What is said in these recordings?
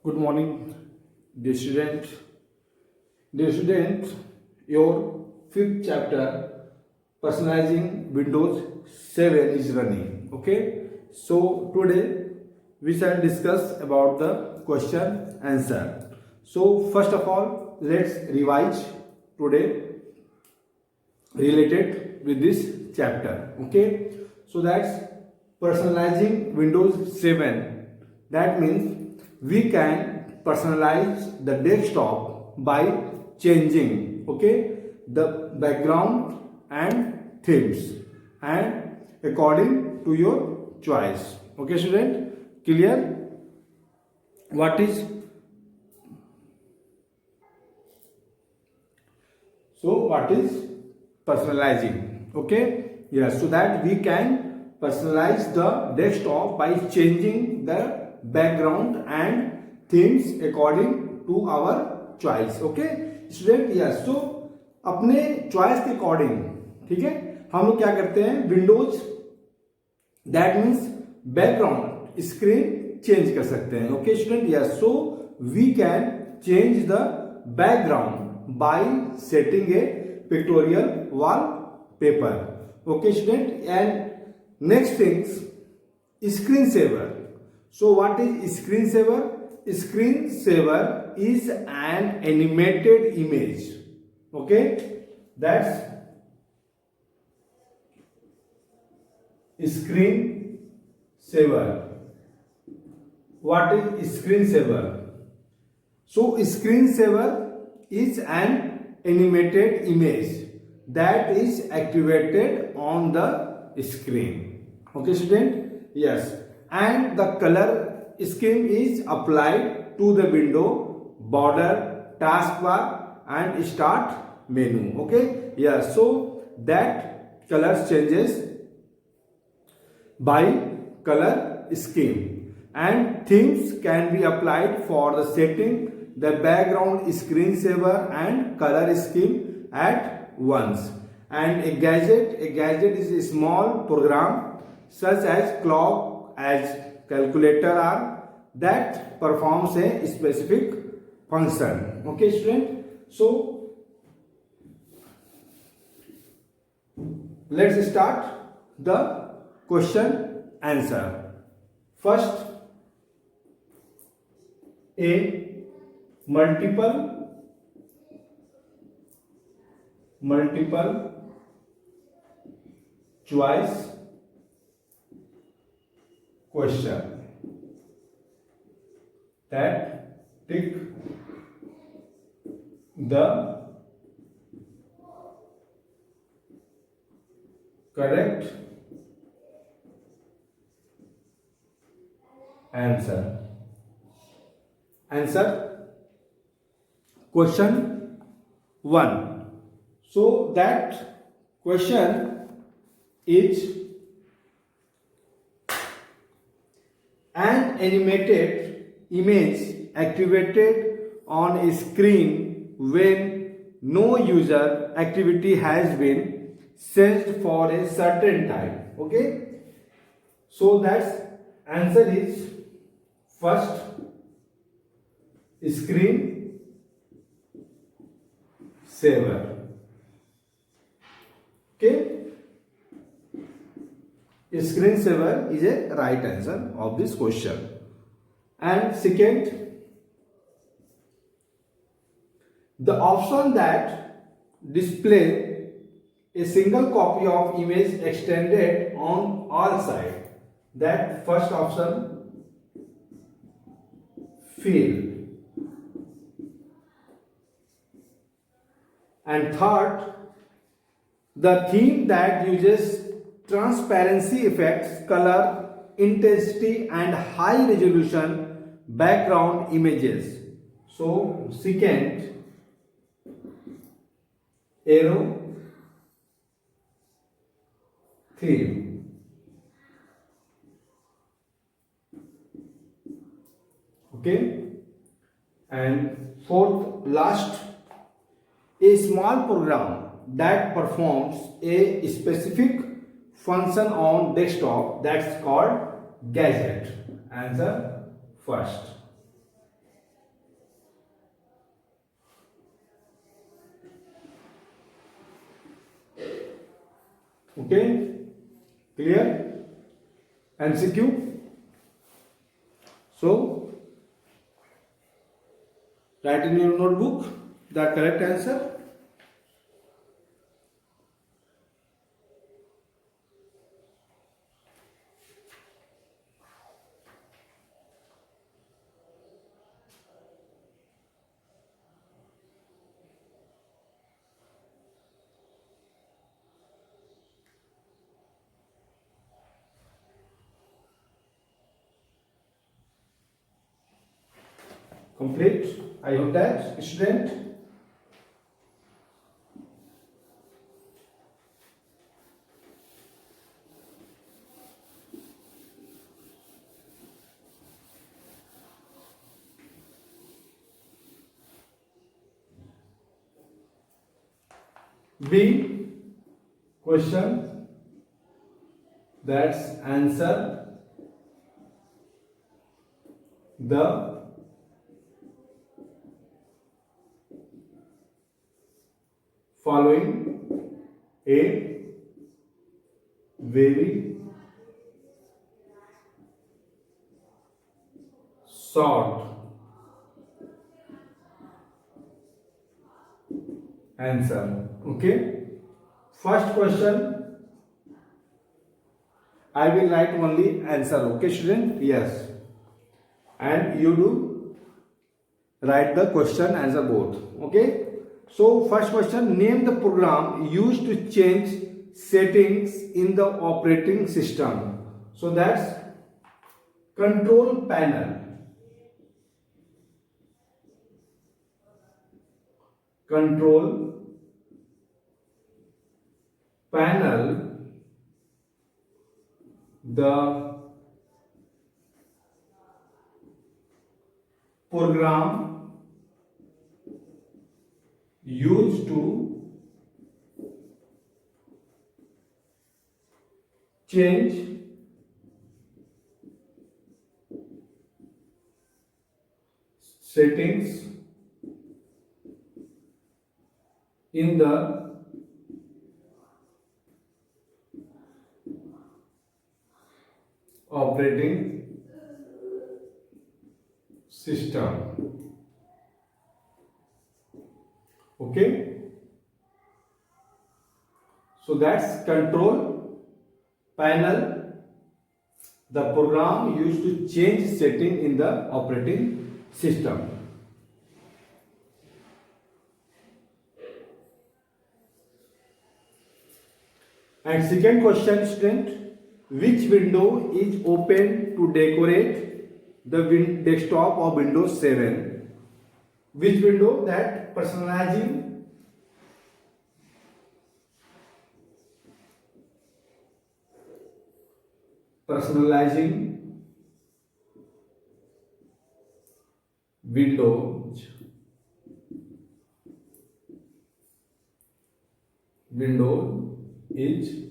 Good morning, dear student. Dear student, your fifth chapter, personalizing Windows 7 is running. Okay, so today we shall discuss about the question answer. So first of all, let's revise today related with this chapter. Okay, so that's personalizing Windows 7. That means we can personalize the desktop by changing, okay, the background and themes and according to your choice. Okay, student, clear? What is what is personalizing? Okay, yes, so that we can personalize the desktop by changing the background and themes according to our choice. Okay student, yes, so अपने choice के according, ठीक है, हम लोग क्या करते हैं, windows that means background screen change कर सकते हैं. Okay student, yes, so we can change the background by setting a pictorial wallpaper. Okay student, and next things, screensaver. So what is screensaver? Screensaver is an animated image. Okay, that's screensaver. What is screensaver? So screensaver is an animated image that is activated on the screen. Okay student, yes, and the color scheme is applied to the window, border, taskbar and start menu. Okay, yes, so that color changes by color scheme, and themes can be applied for the setting the background, screensaver and color scheme at once. And a gadget is a small program such as clock, as calculator are that performs a specific function. Okay student, so let's start the question answer. First, a multiple choice question that tick the correct answer. Question 1. So that question is an animated image activated on a screen when no user activity has been set for a certain time. Okay, so that's answer is first, screen saver. Okay, screensaver is a right answer of this question. And second, the option that display a single copy of image extended on all sides, that first option, field. And third, the theme that uses transparency effects, color, intensity and high resolution background images. So second, arrow theme. Okay, and fourth, last, a small program that performs a specific function on desktop, that's called gadget. Answer first. Okay, clear? MCQ. So write in your notebook the correct answer. Complete. I hope that, student. B. Question. That's answer the following a very short answer. Okay. First question, I will write only answer. Okay, student? Yes. And you do write the question answer both. Okay. So first question, name the program used to change settings in the operating system. So that's control panel. Control panel, the program used to change settings in the operating system. Okay, so that's control panel, the program used to change setting in the operating system. And second question, student, which window is open to decorate the desktop of Windows 7? Which window? That personalizing windows is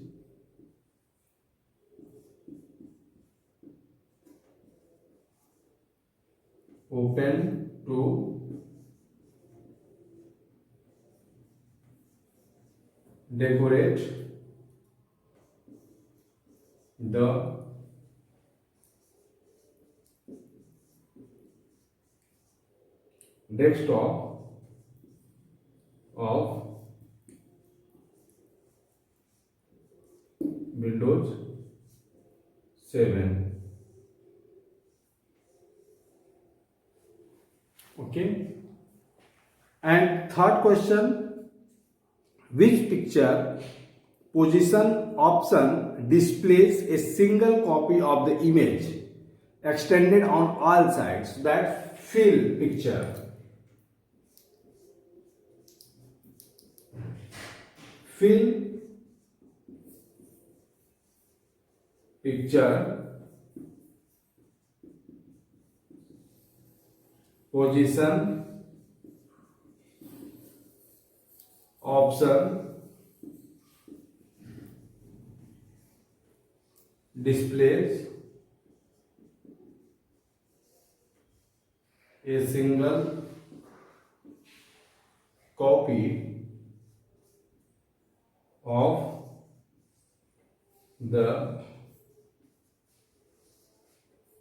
open to decorate the desktop of Windows 7. Okay. And third question, which picture position option displays a single copy of the image extended on all sides? That fill picture. Fill picture position option displays a single copy of the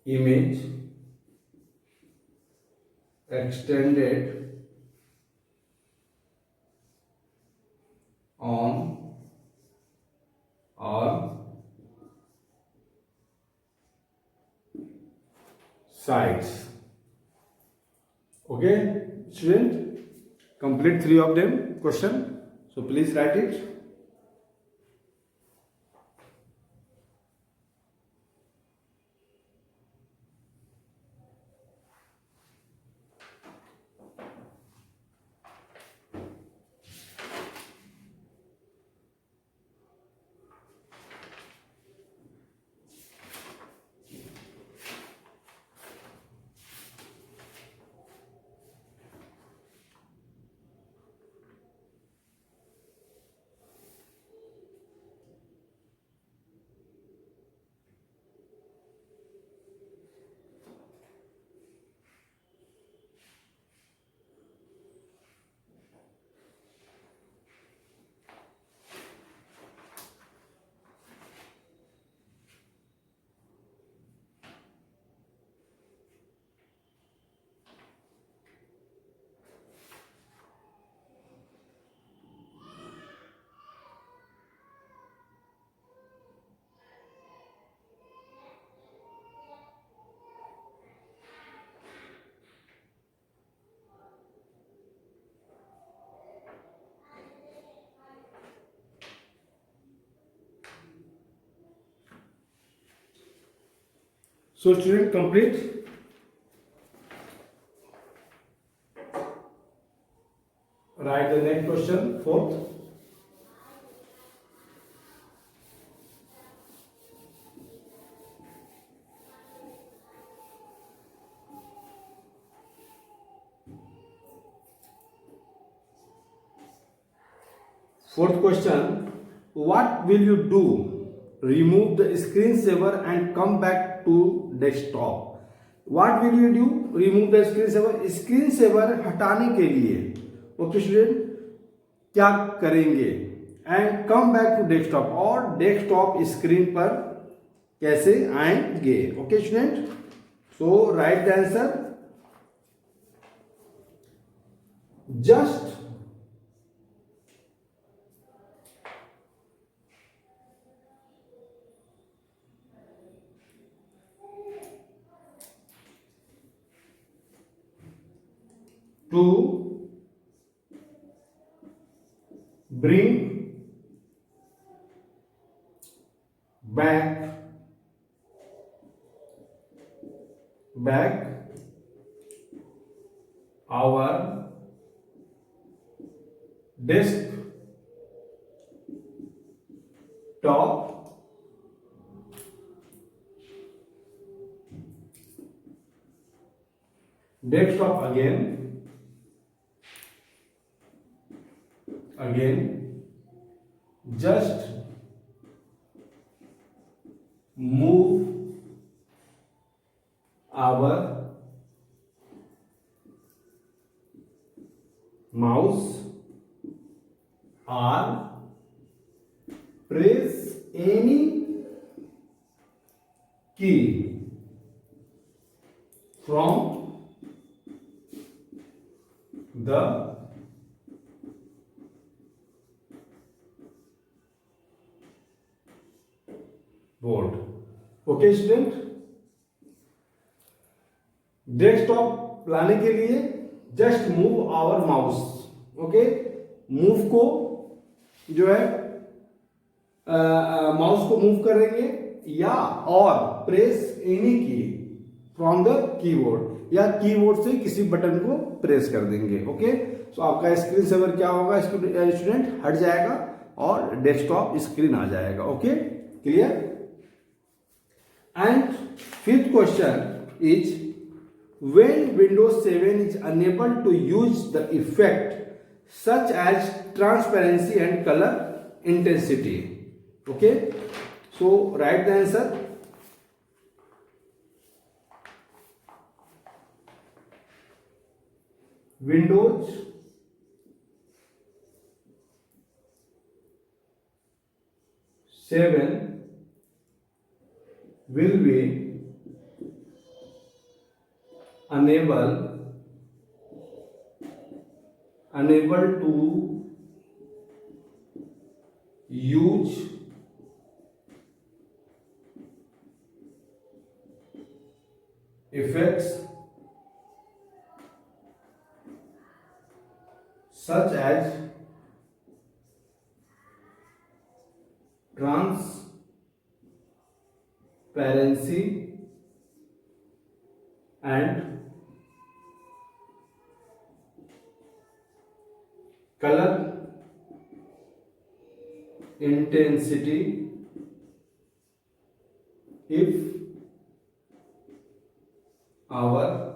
image extended on all sides. Okay, student, complete three of them question. So please write it. So student, complete. Write the next question, fourth. Fourth question, what will you do? Remove the screensaver and come back to desktop. What will you do? Remove the screensaver. Screensaver हटाने के लिए okay student क्या करेंगे? And come back to desktop, और desktop screen पर कैसे आएंगे? Okay student, so write the answer. Just to bring back our desktop again, just move our mouse or press any key from the board. Okay student, desktop लाने के लिए just move our mouse. Okay, move को जो है mouse को move करेंगे, या और press any key from the keyboard, या कीबोर्ड से किसी बटन को प्रेस कर देंगे. ओके, सो आपका स्क्रीन सेवर क्या होगा स्टूडेंट? हट जाएगा और डेस्कटॉप स्क्रीन आ जाएगा. Okay, clear? And fifth question is, when Windows 7 is unable to use the effect such as transparency and color intensity. Okay, so write the answer. Windows 7 will be unable to use effects such as transparency and color intensity if our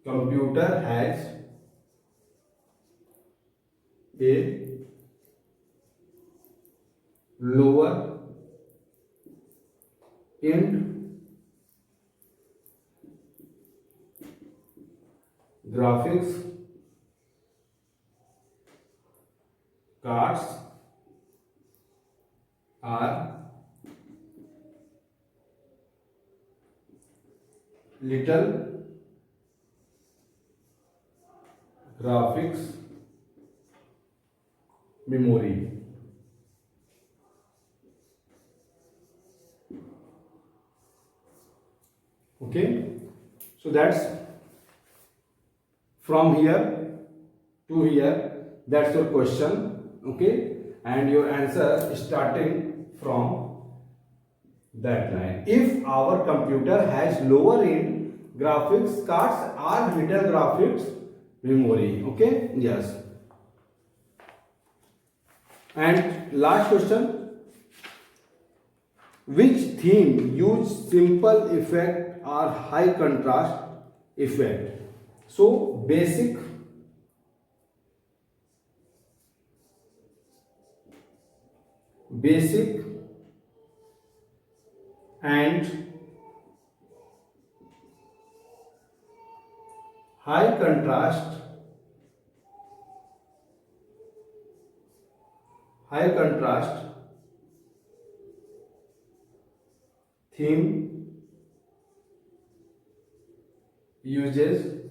computer has a lower end graphics cards are little graphics memory. Okay, so that's from here to here, that's your question. Okay, and your answer starting from that line. If our computer has lower end graphics cards or little graphics memory. Okay, yes. And last question, which theme use simple effect or high contrast effect? So basic, and high contrast theme uses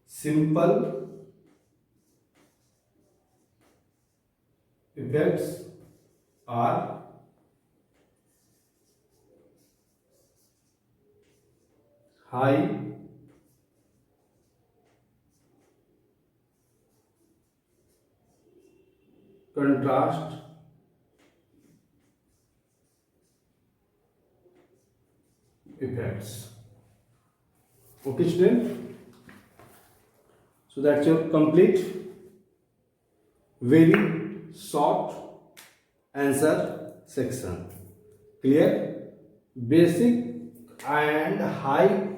simple effects or high contrast effects. Okay, student. So that's your complete, very short answer section. Clear? Basic and high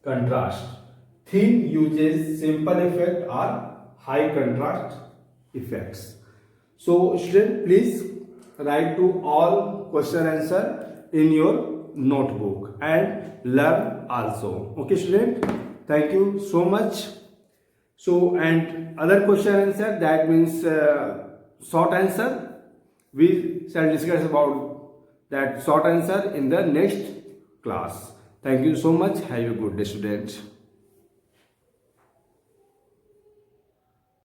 contrast theme uses simple effect or high contrast effects. So student, please write to all question answer in your notebook and learn also. Okay student, thank you so much. So and other question answer, that means short answer, we shall discuss about that short answer in the next class. Thank you so much. Have a good day students.